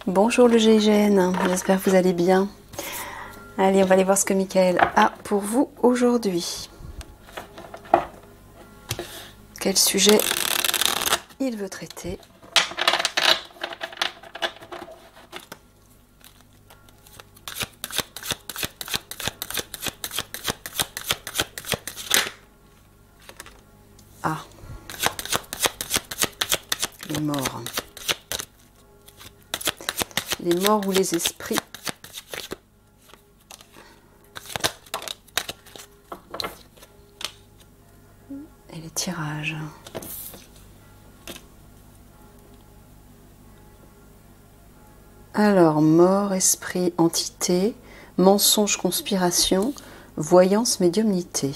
Bonjour le GIGN, j'espère que vous allez bien. Allez, on va aller voir ce que Michael a pour vous aujourd'hui. Quel sujet il veut traiter? Ah, les morts. Les morts ou les esprits. Et les tirages. Alors, mort, esprit, entité, mensonge, conspiration, voyance, médiumnité.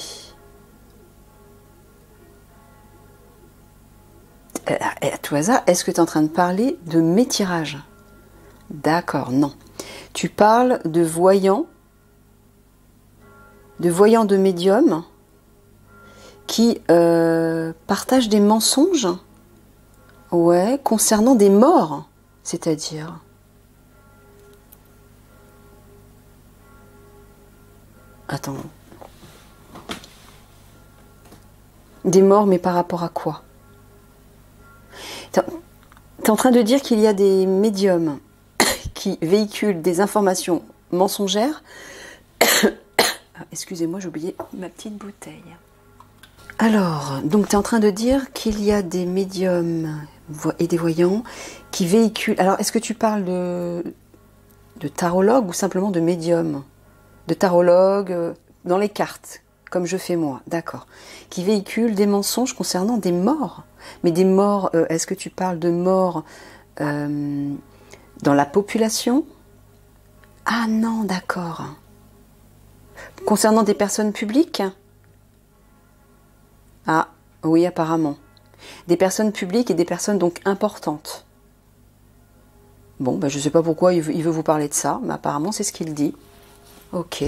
À tout hasard, est-ce que tu es en train de parler de mes tirages? D'accord, non. Tu parles de voyants de médium qui partagent des mensonges, ouais, concernant des morts, c'est-à-dire. Attends. Des morts, mais par rapport à quoi? T'es en train de dire qu'il y a des médiums qui véhiculent des informations mensongères. Excusez-moi, j'ai oublié ma petite bouteille. Alors, donc tu es en train de dire qu'il y a des médiums et des voyants qui véhiculent... Alors, est-ce que tu parles de tarologue ou simplement de médium? De tarologue dans les cartes, comme je fais moi, d'accord. Qui véhiculent des mensonges concernant des morts. Mais des morts, est-ce que tu parles de morts dans la population? Ah non, d'accord. Concernant des personnes publiques? Ah, oui, apparemment. Des personnes publiques et des personnes donc importantes. Bon, ben, je ne sais pas pourquoi il veut vous parler de ça, mais apparemment c'est ce qu'il dit. Ok.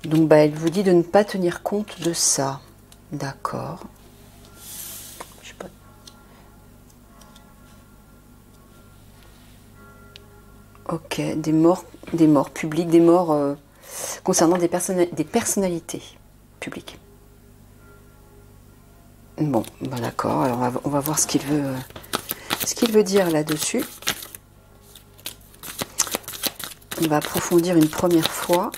Donc, ben, il vous dit de ne pas tenir compte de ça. D'accord. Je sais pas. Ok, des morts publiques, des morts concernant des personnalités publiques. Bon, ben d'accord. Alors on va voir ce qu'il veut dire là-dessus. On va approfondir une première fois.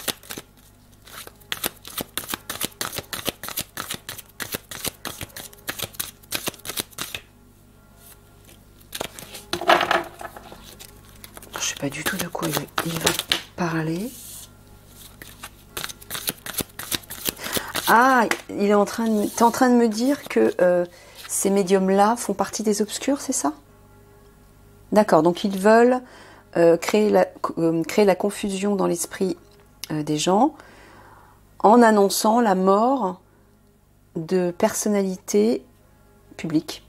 Je sais pas du tout de quoi il veut parler. Ah, t'es en train de me dire que ces médiums-là font partie des obscurs, c'est ça? D'accord, donc ils veulent créer la confusion dans l'esprit des gens en annonçant la mort de personnalités publiques.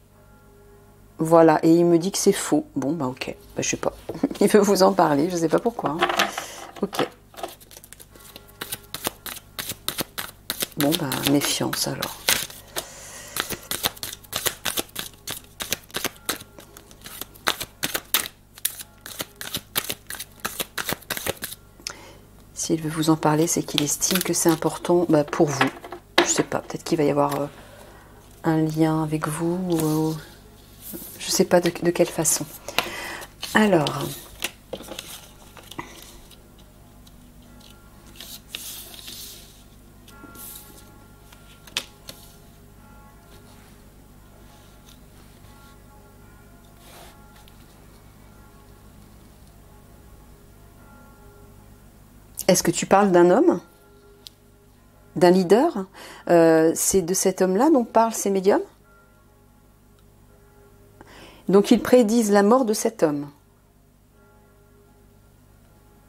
Voilà, et il me dit que c'est faux. Bon, bah ok, bah, je sais pas. Il veut vous en parler, je sais pas pourquoi. Hein. Ok. Bon, bah, méfiance alors. S'il veut vous en parler, c'est qu'il estime que c'est important pour vous. Je sais pas, peut-être qu'il va y avoir un lien avec vous. Je sais pas de quelle façon. Alors... Est-ce que tu parles d'un homme? D'un leader? C'est de cet homme-là dont parlent ces médiums? Donc ils prédisent la mort de cet homme.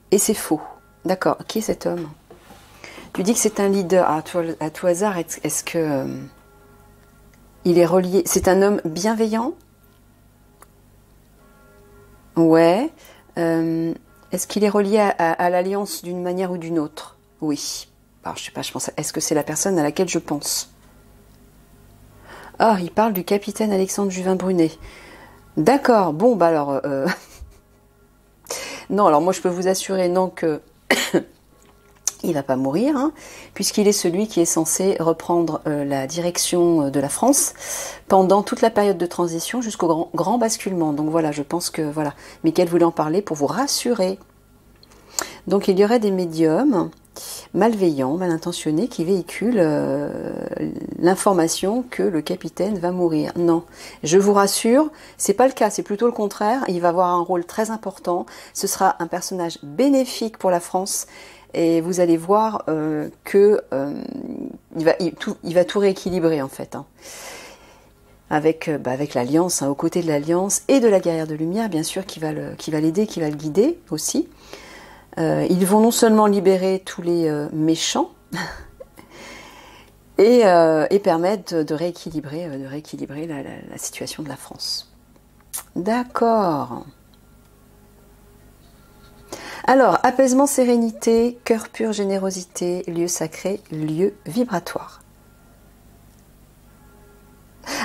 Et c'est faux. D'accord. Qui est cet homme? Tu dis que c'est un leader. À tout hasard, est-ce que il est relié? C'est un homme bienveillant? Ouais. Est-ce qu'il est relié à l'alliance d'une manière ou d'une autre? Oui. Alors, je sais pas, je pense. Est-ce que c'est la personne à laquelle je pense? Ah, il parle du capitaine Alexandre Juvin-Brunet. D'accord, bon, bah alors... Non, alors moi je peux vous assurer, non, que... il va pas mourir, hein, puisqu'il est celui qui est censé reprendre la direction de la France pendant toute la période de transition jusqu'au grand basculement. Donc voilà, je pense que voilà, Mickaël voulait en parler pour vous rassurer. Donc il y aurait des médiums malveillants, mal intentionnés, qui véhiculent l'information que le capitaine va mourir. Non, je vous rassure, c'est pas le cas, c'est plutôt le contraire. Il va avoir un rôle très important. Ce sera un personnage bénéfique pour la France. Et vous allez voir que il va tout rééquilibrer en fait, hein. Avec l'Alliance, hein, aux côtés de l'Alliance et de la guerrière de lumière, bien sûr, qui va l'aider, qui va le guider aussi. Ils vont non seulement libérer tous les méchants et permettre de rééquilibrer la situation de la France. D'accord. Alors, apaisement, sérénité, cœur pur, générosité, lieu sacré, lieu vibratoire.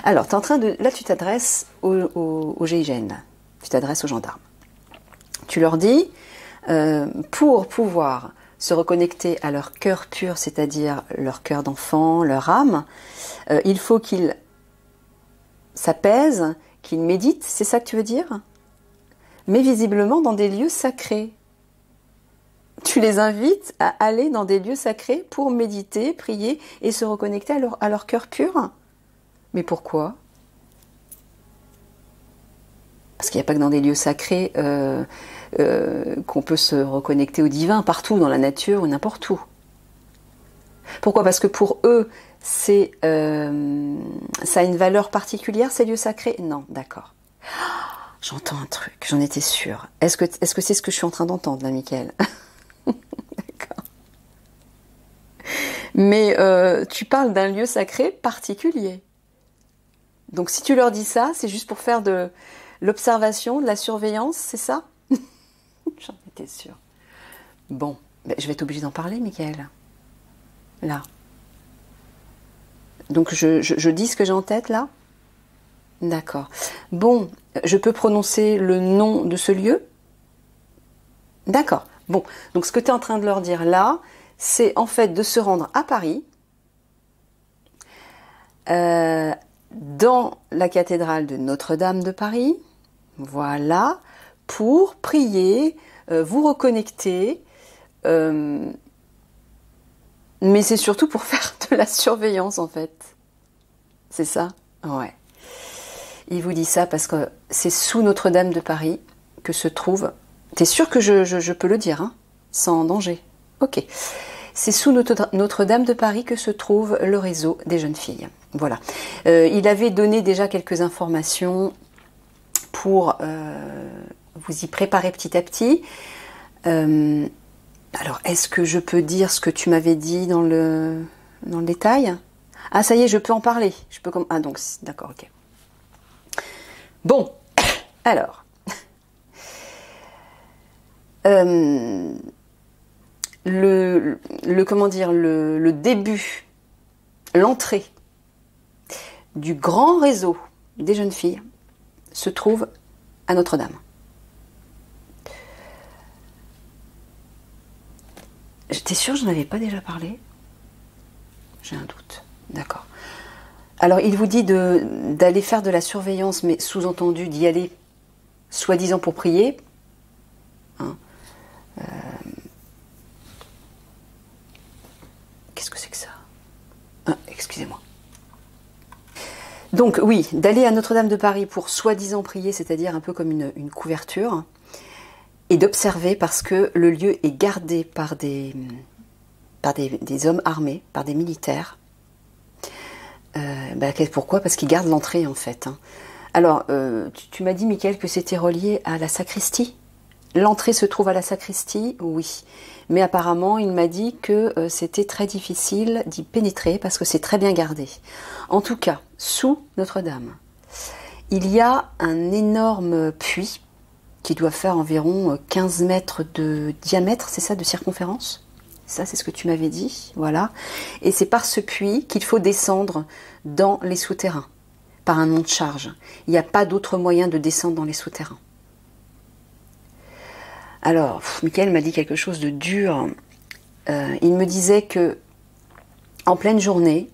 Alors, t'es en train de... Là, tu t'adresses au GIGN, tu t'adresses aux gendarmes. Tu leur dis, pour pouvoir se reconnecter à leur cœur pur, c'est-à-dire leur cœur d'enfant, leur âme, il faut qu'ils s'apaisent, qu'ils méditent, c'est ça que tu veux dire? Mais visiblement dans des lieux sacrés. Tu les invites à aller dans des lieux sacrés pour méditer, prier et se reconnecter à leur cœur pur. Mais pourquoi? Parce qu'il n'y a pas que dans des lieux sacrés qu'on peut se reconnecter au divin, partout dans la nature ou n'importe où. Pourquoi? Parce que pour eux, ça a une valeur particulière, ces lieux sacrés? Non, d'accord. J'entends un truc, j'en étais sûre. Est-ce que c'est ce que je suis en train d'entendre là, Mickaël? D'accord. Mais tu parles d'un lieu sacré particulier. Donc si tu leur dis ça, c'est juste pour faire de l'observation, de la surveillance, c'est ça? J'en étais sûre. Bon, ben, je vais être obligée d'en parler, Mickaël. Là. Donc je dis ce que j'ai en tête là? D'accord. Bon, je peux prononcer le nom de ce lieu? D'accord. Bon, donc ce que tu es en train de leur dire là, c'est en fait de se rendre à Paris, dans la cathédrale de Notre-Dame de Paris, voilà, pour prier, vous reconnecter, mais c'est surtout pour faire de la surveillance en fait. C'est ça? Ouais. Il vous dit ça parce que c'est sous Notre-Dame de Paris que se trouve... T'es sûr que je peux le dire, hein, sans danger? Ok. C'est sous Notre-Dame de Paris que se trouve le réseau des jeunes filles. Voilà. Il avait donné déjà quelques informations pour vous y préparer petit à petit. Alors, est-ce que je peux dire ce que tu m'avais dit dans le détail? Ah, ça y est, je peux en parler. Ah, donc, d'accord, ok. Bon, alors... comment dire, le début, l'entrée du grand réseau des jeunes filles se trouve à Notre-Dame. J'étais sûre que je n'en avais pas déjà parlé. J'ai un doute. D'accord. Alors, il vous dit d'aller faire de la surveillance, mais sous-entendu d'y aller soi-disant pour prier. Hein. Qu'est-ce que c'est que ça? Ah, excusez-moi. Donc oui, d'aller à Notre-Dame de Paris pour soi-disant prier, c'est-à-dire un peu comme une couverture, et d'observer parce que le lieu est gardé par des hommes armés, par des militaires. Pourquoi? Parce qu'ils gardent l'entrée en fait. Hein. Alors, tu m'as dit, Mickaël, que c'était relié à la sacristie? L'entrée se trouve à la sacristie? Oui. Mais apparemment, il m'a dit que c'était très difficile d'y pénétrer parce que c'est très bien gardé. En tout cas, sous Notre-Dame, il y a un énorme puits qui doit faire environ 15 mètres de diamètre, c'est ça, de circonférence? Ça, c'est ce que tu m'avais dit, voilà. Et c'est par ce puits qu'il faut descendre dans les souterrains par un monte charge. Il n'y a pas d'autre moyen de descendre dans les souterrains. Alors, Michael m'a dit quelque chose de dur. Il me disait que en pleine journée,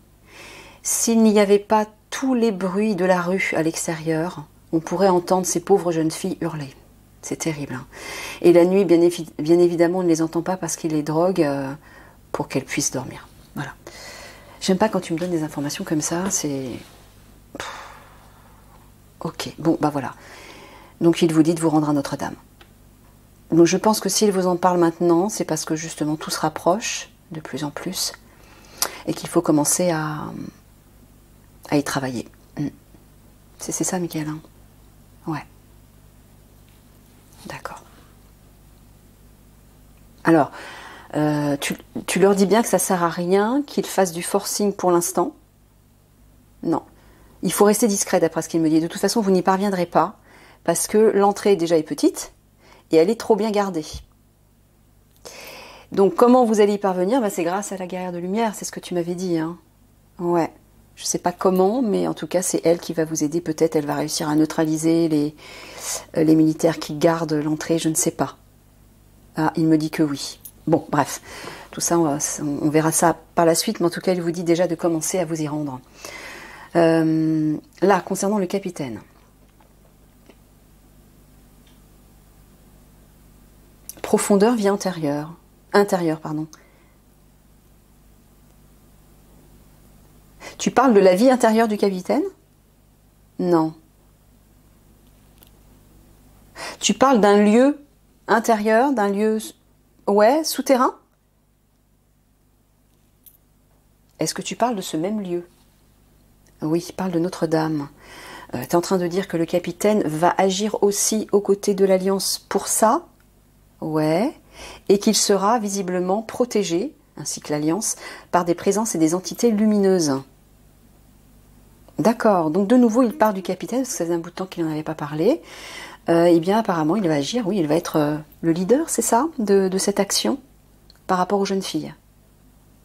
s'il n'y avait pas tous les bruits de la rue à l'extérieur, on pourrait entendre ces pauvres jeunes filles hurler. C'est terrible. Hein. Et la nuit, bien évidemment, on ne les entend pas parce qu'il les drogue pour qu'elles puissent dormir. Voilà. J'aime pas quand tu me donnes des informations comme ça, c'est... Ok, bon, bah voilà. Donc il vous dit de vous rendre à Notre-Dame. Donc je pense que s'il vous en parle maintenant, c'est parce que justement tout se rapproche de plus en plus et qu'il faut commencer à y travailler. C'est ça, Michael, hein? Ouais. D'accord. Alors, tu leur dis bien que ça sert à rien qu'ils fassent du forcing pour l'instant. Non. Il faut rester discret d'après ce qu'il me dit. De toute façon, vous n'y parviendrez pas parce que l'entrée déjà est petite et elle est trop bien gardée. Donc, comment vous allez y parvenir? C'est grâce à la guerrière de lumière, c'est ce que tu m'avais dit. Hein. Ouais. Je ne sais pas comment, mais en tout cas, c'est elle qui va vous aider. Peut-être elle va réussir à neutraliser les militaires qui gardent l'entrée, je ne sais pas. Ah, il me dit que oui. Bon, bref. Tout ça, on verra ça par la suite, mais en tout cas, il vous dit déjà de commencer à vous y rendre. Là, concernant le capitaine. Profondeur, vie antérieure. Intérieure, pardon. Tu parles de la vie intérieure du capitaine? Non. Tu parles d'un lieu intérieur, d'un lieu... Ouais, souterrain? Est-ce que tu parles de ce même lieu? Oui, il parle de Notre-Dame. Tu es en train de dire que le capitaine va agir aussi aux côtés de l'Alliance pour ça? Ouais. Et qu'il sera visiblement protégé, ainsi que l'Alliance, par des présences et des entités lumineuses. D'accord. Donc de nouveau, il parle du capitaine, parce que ça faisait un bout de temps qu'il n'en avait pas parlé. Eh bien, apparemment, il va agir, oui, il va être le leader, c'est ça, de cette action, par rapport aux jeunes filles.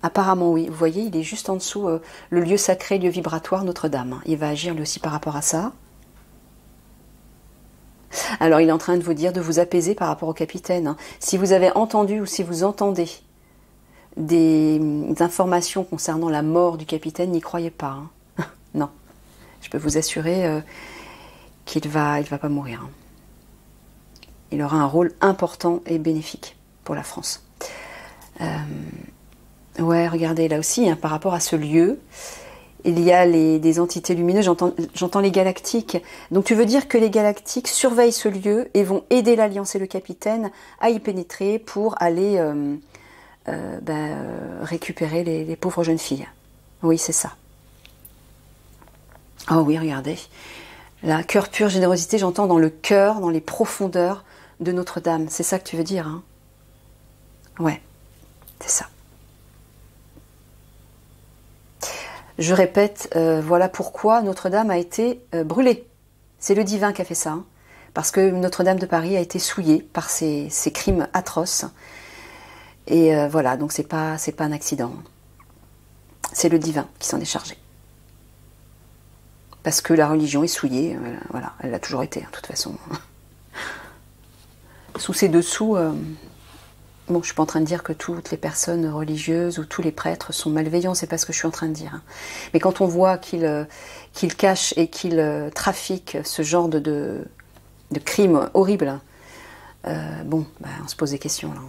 Apparemment, oui. Vous voyez, il est juste en dessous, le lieu sacré, lieu vibratoire, Notre-Dame. Il va agir lui aussi par rapport à ça. Alors, il est en train de vous dire de vous apaiser par rapport au capitaine. Si vous avez entendu ou si vous entendez des informations concernant la mort du capitaine, n'y croyez pas. Hein. Non. Je peux vous assurer qu'il va pas mourir. Hein. Il aura un rôle important et bénéfique pour la France. Ouais, regardez, là aussi, hein, par rapport à ce lieu, il y a des entités lumineuses, j'entends les galactiques. Donc tu veux dire que les galactiques surveillent ce lieu et vont aider l'Alliance et le capitaine à y pénétrer pour aller récupérer les pauvres jeunes filles. Oui, c'est ça. Oh oui, regardez. Là, cœur pur, générosité, j'entends dans le cœur, dans les profondeurs de Notre-Dame. C'est ça que tu veux dire, hein? Ouais, c'est ça. Je répète, voilà pourquoi Notre-Dame a été brûlée. C'est le divin qui a fait ça. Hein, parce que Notre-Dame de Paris a été souillée par ces crimes atroces. Et voilà, donc c'est pas un accident. C'est le divin qui s'en est chargé. Parce que la religion est souillée, voilà, elle l'a toujours été, hein, de toute façon. Sous ces dessous, bon, je ne suis pas en train de dire que toutes les personnes religieuses ou tous les prêtres sont malveillants, c'est pas ce que je suis en train de dire. Hein. Mais quand on voit qu'ils cachent et qu'ils trafiquent ce genre de crimes horribles, bon, on se pose des questions là.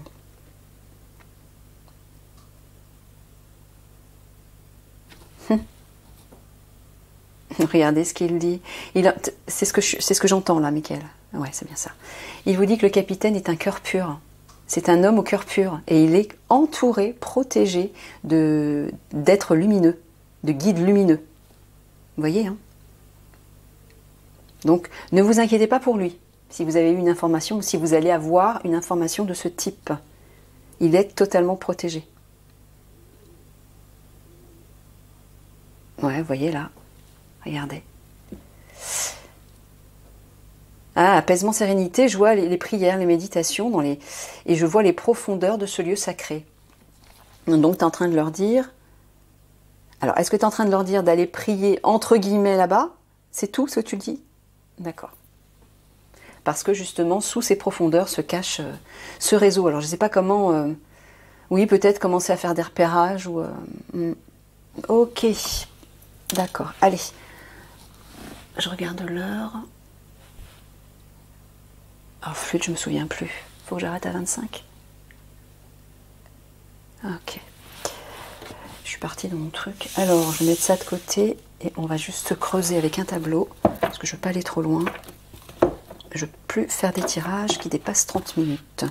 Regardez ce qu'il dit. C'est ce que j'entends là, Michael. Ouais, c'est bien ça. Il vous dit que le capitaine est un cœur pur. C'est un homme au cœur pur. Et il est entouré, protégé d'êtres lumineux, de guides lumineux. Vous voyez, hein? Donc, ne vous inquiétez pas pour lui. Si vous avez eu une information ou si vous allez avoir une information de ce type. Il est totalement protégé. Ouais, vous voyez là. Regardez. Ah, apaisement, sérénité, je vois les prières, les méditations, et je vois les profondeurs de ce lieu sacré. Donc, tu es en train de leur dire... Alors, est-ce que tu es en train de leur dire d'aller prier entre guillemets là-bas? C'est tout ce que tu dis? D'accord. Parce que justement, sous ces profondeurs se cache ce réseau. Alors je ne sais pas comment... oui, peut-être commencer à faire des repérages ou... Ok. D'accord. Allez. Je regarde l'heure. Oh, flûte, je me souviens plus. Faut que j'arrête à 25. Ok. Je suis partie dans mon truc. Alors, je vais mettre ça de côté et on va juste creuser avec un tableau parce que je ne veux pas aller trop loin. Je ne veux plus faire des tirages qui dépassent 30 minutes.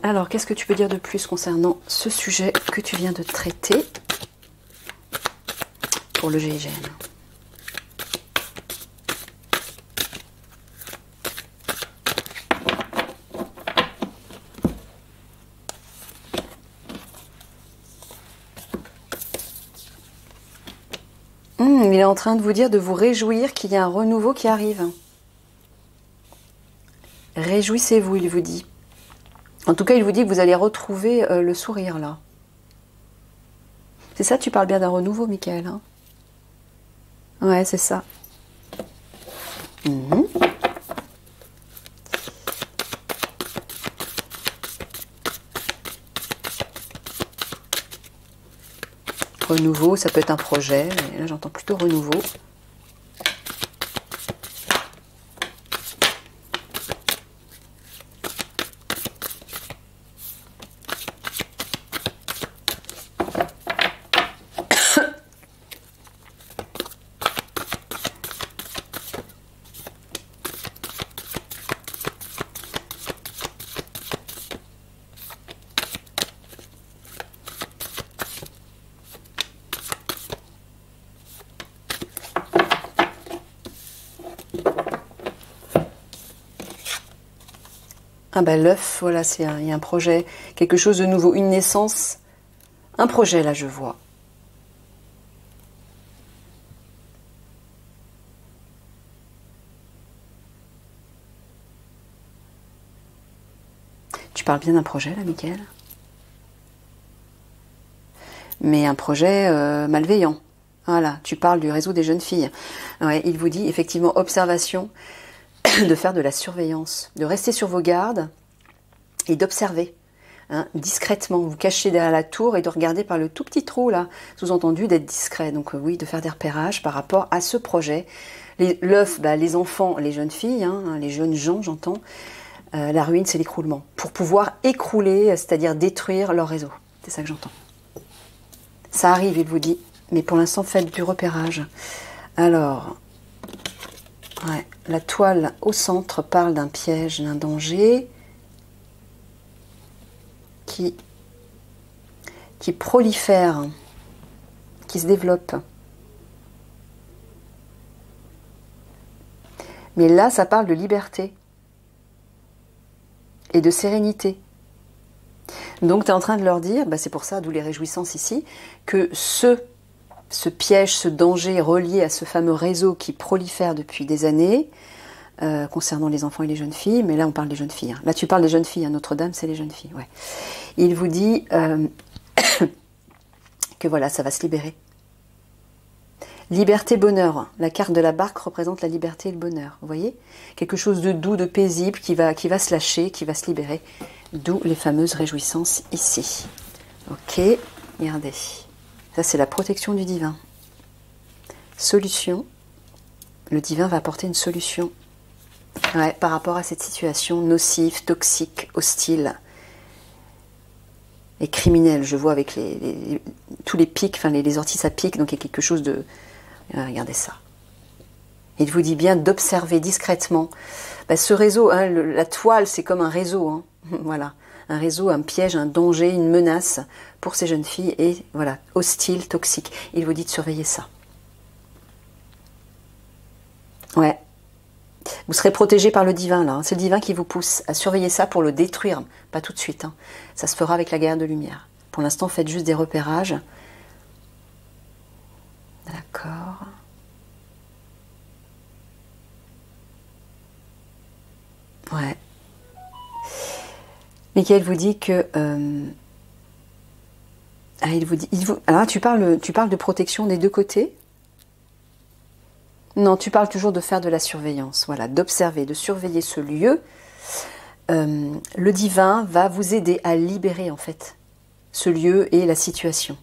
Alors, qu'est-ce que tu peux dire de plus concernant ce sujet que tu viens de traiter pour le GIGN? Il est en train de vous dire de vous réjouir qu'il y a un renouveau qui arrive. Réjouissez-vous, il vous dit. En tout cas, il vous dit que vous allez retrouver le sourire, là. C'est ça, tu parles bien d'un renouveau, Michael, hein? Ouais, c'est ça. Renouveau, ça peut être un projet, mais là j'entends plutôt renouveau. Ah ben l'œuf, voilà, il y a un projet, quelque chose de nouveau, une naissance, un projet là je vois. Tu parles bien d'un projet là, Michael? Mais un projet malveillant. Voilà, tu parles du réseau des jeunes filles. Ouais, il vous dit effectivement observation, de faire de la surveillance, de rester sur vos gardes et d'observer hein, discrètement, vous cacher derrière la tour et de regarder par le tout petit trou là, sous-entendu d'être discret. Donc oui, de faire des repérages par rapport à ce projet. L'œuf, les enfants, les jeunes filles, hein, les jeunes gens, j'entends. La ruine, c'est l'écroulement. Pour pouvoir écrouler, c'est-à-dire détruire leur réseau. C'est ça que j'entends. Ça arrive, il vous dit. Mais pour l'instant, faites du repérage. Alors, ouais, la toile au centre parle d'un piège, d'un danger qui prolifère, qui se développe. Mais là, ça parle de liberté et de sérénité. Donc, tu es en train de leur dire, c'est pour ça, d'où les réjouissances ici, que ce piège, ce danger relié à ce fameux réseau qui prolifère depuis des années, concernant les enfants et les jeunes filles, mais là on parle des jeunes filles. Hein. Là tu parles des jeunes filles, hein. Notre-Dame c'est les jeunes filles. Ouais. Il vous dit que voilà, ça va se libérer. Liberté, bonheur. La carte de la barque représente la liberté et le bonheur. Vous voyez? Quelque chose de doux, de paisible qui va se lâcher, qui va se libérer. D'où les fameuses réjouissances ici. Ok, regardez. Ça c'est la protection du divin. Solution. Le divin va apporter une solution. Ouais, par rapport à cette situation nocive, toxique, hostile et criminelle. Je vois avec tous les pics, enfin les orties ça pique, donc il y a quelque chose de... regardez ça. Il vous dit bien d'observer discrètement. Ce réseau, hein, la toile c'est comme un réseau. Hein. Voilà, un réseau, un piège, un danger, une menace pour ces jeunes filles et voilà, hostile, toxique. Il vous dit de surveiller ça. Ouais. Vous serez protégé par le divin, là. C'est le divin qui vous pousse à surveiller ça pour le détruire. Pas tout de suite. Hein. Ça se fera avec la guerre de lumière. Pour l'instant, faites juste des repérages. D'accord. Michael vous dit que... il vous dit... Alors, tu parles de protection des deux côtés? Non, tu parles toujours de faire de la surveillance, voilà, d'observer, de surveiller ce lieu. Le divin va vous aider à libérer, en fait, ce lieu et la situation.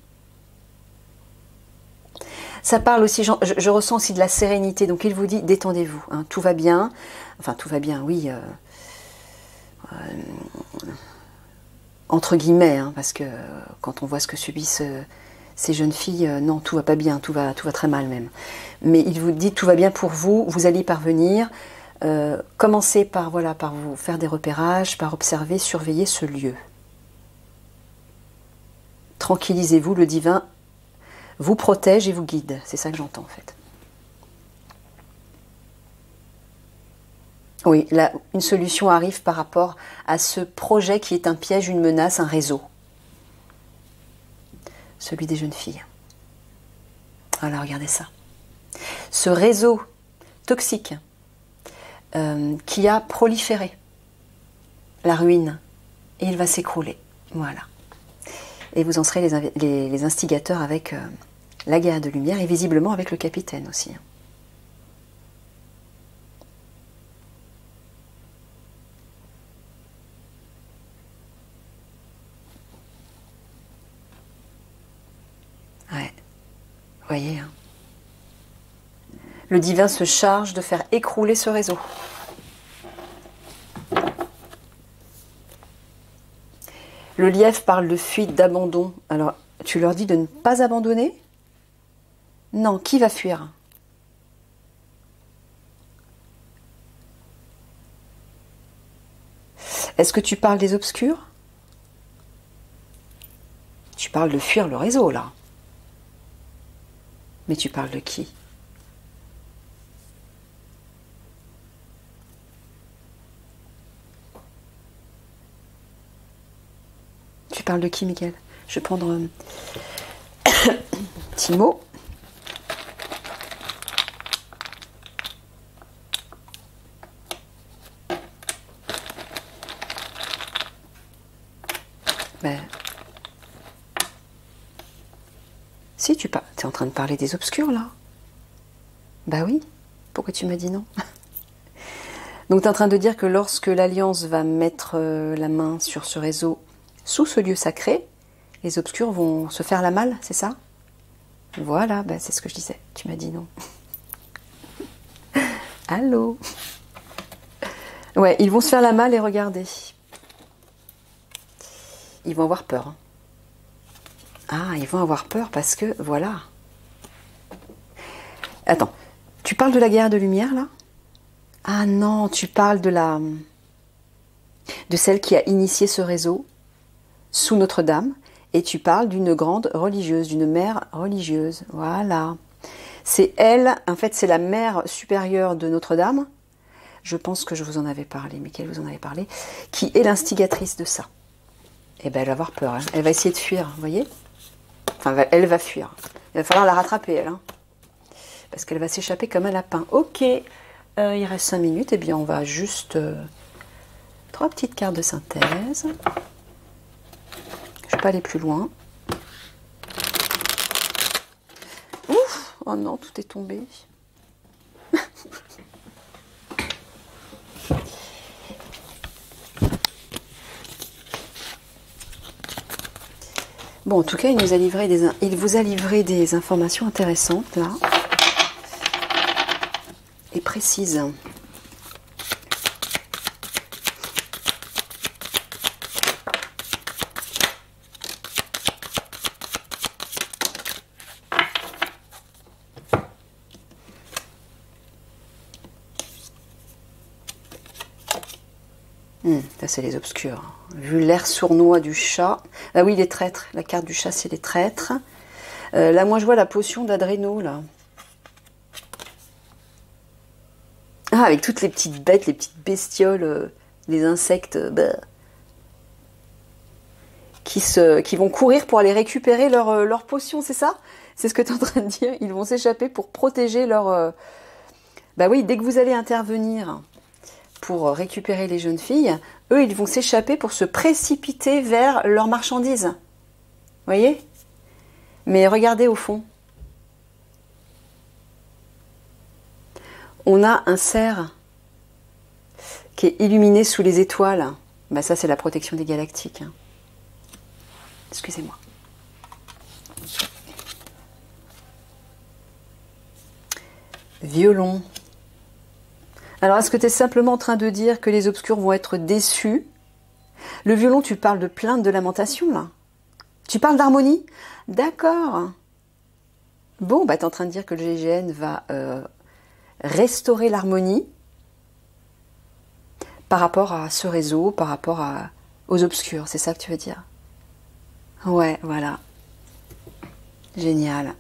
Ça parle aussi, je ressens aussi de la sérénité, donc il vous dit, détendez-vous, hein, tout va bien. Enfin, tout va bien, oui... entre guillemets, hein, parce que quand on voit ce que subissent ces jeunes filles, non, tout va pas bien, tout va très mal même. Mais il vous dit tout va bien pour vous, vous allez y parvenir. Commencez par vous faire des repérages, par observer, surveiller ce lieu. Tranquillisez-vous, le divin vous protège et vous guide. C'est ça que j'entends en fait. Oui, là, une solution arrive par rapport à ce projet qui est un piège, une menace, un réseau. Celui des jeunes filles. Voilà, regardez ça. Ce réseau toxique qui a proliféré la ruine, et il va s'écrouler. Voilà. Et vous en serez les instigateurs avec la guerre de lumière et visiblement avec le capitaine aussi. Ouais, vous voyez, hein. Le divin se charge de faire écrouler ce réseau. Le lièvre parle de fuite, d'abandon. Alors, tu leur dis de ne pas abandonner? Non, qui va fuir? Est-ce que tu parles des obscurs? Tu parles de fuir le réseau, là. Mais tu parles de qui? Tu parles de qui, Miguel? Je vais prendre Timo. Ben... Si, tu es en train de parler des obscurs, là. Bah oui. Pourquoi tu m'as dit non? Donc, tu es en train de dire que lorsque l'Alliance va mettre la main sur ce réseau, sous ce lieu sacré, les obscurs vont se faire la malle, c'est ça? Voilà, bah c'est ce que je disais. Tu m'as dit non. Allô? Ouais, ils vont se faire la malle et regarder. Ils vont avoir peur. Ah, ils vont avoir peur parce que, voilà. Attends, tu parles de la guerre de lumière, là? Ah non, tu parles de celle qui a initié ce réseau sous Notre-Dame, et tu parles d'une grande religieuse, d'une mère religieuse. Voilà. C'est elle, en fait, c'est la mère supérieure de Notre-Dame. Je pense que je vous en avais parlé, Michael vous en avait parlé, qui est l'instigatrice de ça. Eh bien, elle va avoir peur, hein. Elle va essayer de fuir, vous voyez? Enfin, elle va fuir. Il va falloir la rattraper, elle. Hein. Parce qu'elle va s'échapper comme un lapin. Ok, il reste 5 minutes. Eh bien, on va juste... 3 petites cartes de synthèse. Je ne vais pas aller plus loin. Ouf! Oh non, tout est tombé. Bon, en tout cas, il vous a livré des informations intéressantes, là. Et précises. Ça, c'est les obscurs. Vu l'air sournois du chat. Ah oui, les traîtres. La carte du chat, c'est les traîtres. Là, moi, je vois la potion d'Adréno, là. Ah, avec toutes les petites bêtes, les petites bestioles, les insectes, qui vont courir pour aller récupérer leur potion, c'est ça? C'est ce que tu es en train de dire? Ils vont s'échapper pour protéger leur... Bah oui, dès que vous allez intervenir pour récupérer les jeunes filles, eux, ils vont s'échapper pour se précipiter vers leurs marchandises. Vous voyez? Mais regardez au fond. On a un cerf qui est illuminé sous les étoiles. Ben ça, c'est la protection des galactiques. Hein. Excusez-moi. Violon. Alors, est-ce que tu es simplement en train de dire que les obscurs vont être déçus? Le violon, tu parles de plainte, de lamentation, là? Tu parles d'harmonie? D'accord. Bon, bah, tu es en train de dire que le GIGN va restaurer l'harmonie par rapport à ce réseau, par rapport aux obscurs. C'est ça que tu veux dire? Ouais, voilà. Génial.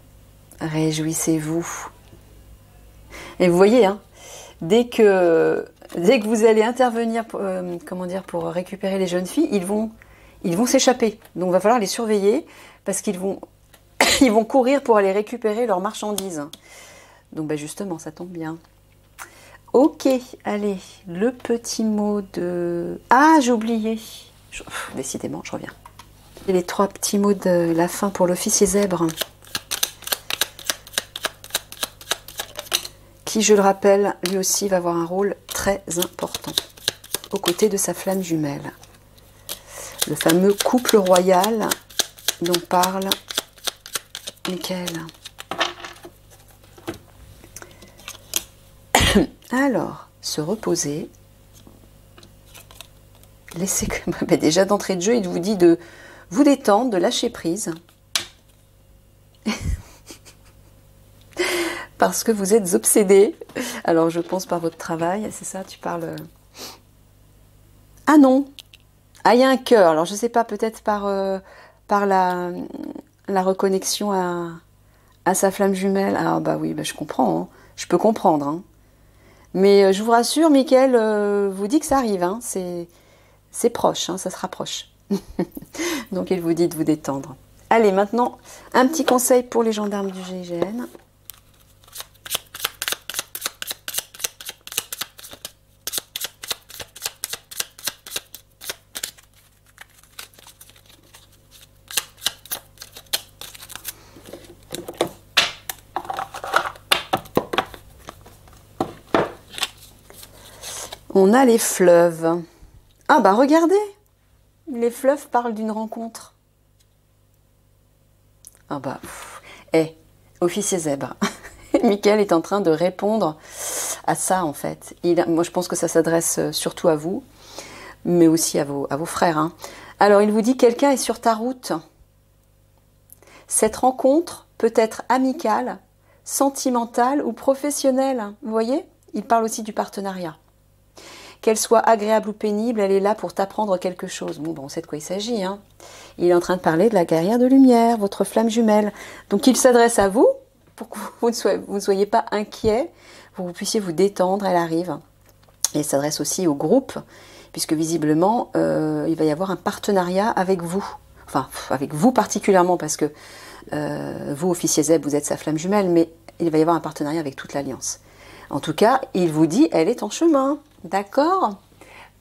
Réjouissez-vous. Et vous voyez, hein, dès que vous allez intervenir, pour récupérer les jeunes filles, ils vont s'échapper. Donc, il va falloir les surveiller parce qu'ils vont, ils vont courir pour aller récupérer leurs marchandises. Donc, ben justement, ça tombe bien. Ok, allez, le petit mot de... Ah, j'ai oublié. Décidément, je reviens. Et les 3 petits mots de la fin pour l'officier zèbre. Qui, je le rappelle, lui aussi va avoir un rôle très important aux côtés de sa flamme jumelle. Le fameux couple royal dont parle Michael. Alors, se reposer. Laissez... Déjà d'entrée de jeu, il vous dit de vous détendre, de lâcher prise. Parce que vous êtes obsédé. Alors, je pense par votre travail, c'est ça, tu parles... Ah non. Ah, il y a un cœur. Alors, je ne sais pas, peut-être par la reconnexion à sa flamme jumelle. Ah, bah oui, bah, je comprends. Hein. Je peux comprendre. Hein. Mais je vous rassure, Mickaël vous dit que ça arrive. Hein. C'est proche, hein, ça se rapproche. Donc, il vous dit de vous détendre. Allez, maintenant, un petit conseil pour les gendarmes du GIGN. On a les fleuves. Ah bah regardez, les fleuves parlent d'une rencontre. Ah bah, officier zèbre. Michael est en train de répondre à ça en fait. Moi je pense que ça s'adresse surtout à vous, mais aussi à vos frères. Hein. Alors il vous dit, quelqu'un est sur ta route. Cette rencontre peut être amicale, sentimentale ou professionnelle. Vous voyez? Il parle aussi du partenariat. Qu'elle soit agréable ou pénible, elle est là pour t'apprendre quelque chose. Bon, on sait de quoi il s'agit. Hein. Il est en train de parler de la guerrière de lumière, votre flamme jumelle. Donc, il s'adresse à vous pour que vous ne soyez pas inquiet, pour que vous puissiez vous détendre, elle arrive. Et il s'adresse aussi au groupe, puisque visiblement, il va y avoir un partenariat avec vous. Enfin, avec vous particulièrement, parce que vous, officier Zeb, vous êtes sa flamme jumelle, mais il va y avoir un partenariat avec toute l'Alliance. En tout cas, il vous dit, elle est en chemin. D'accord?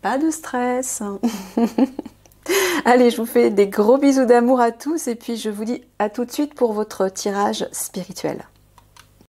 Pas de stress. Allez, je vous fais des gros bisous d'amour à tous et puis je vous dis à tout de suite pour votre tirage spirituel.